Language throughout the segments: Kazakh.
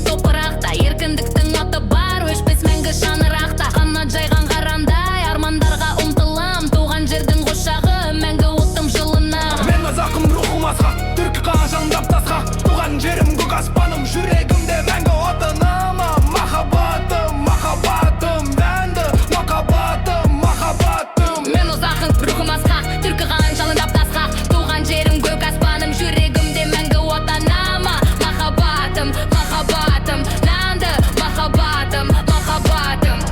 топырақта, еркіндіктің аты бар, өшпес мәңгі шаңырақта. Қанат жайған қарандай армандарға ұмтылам, туған жердің құшағы мәңгі оттым жылына. Мен қазақым рухым асқақ, түркі қанжаңдап тасқақ, туған жерім көк аспаным, жүрегімде мәңгі отыным. Махаббатым, махаббатым, мәңгі махаббатым, махаббатым. Мен ұзақын рухым асқақ, түркі қанжаңдап тасқақ, туған жерім көк аспаным, жүрегімде мәңгі отанам. Махаббатым, махаббатым, мәңгі махаббатым, махаббатым.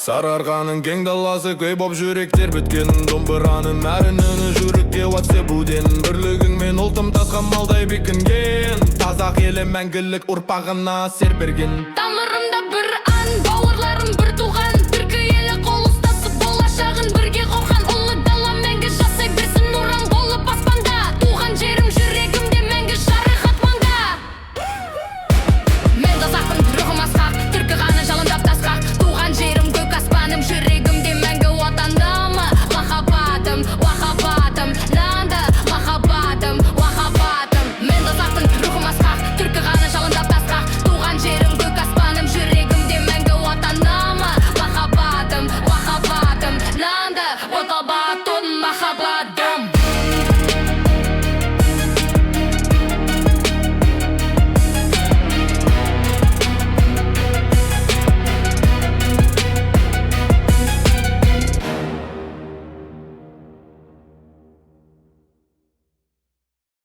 Сарыарқаның кең даласы көй боп жүректер біткенін, домбыраның әрінін жүрекке от себуден. Бірлігіңмен ұлтым тасқан малдай бекінген, қазақ елі мәңгілік ұрпағына сер берген. Тамыр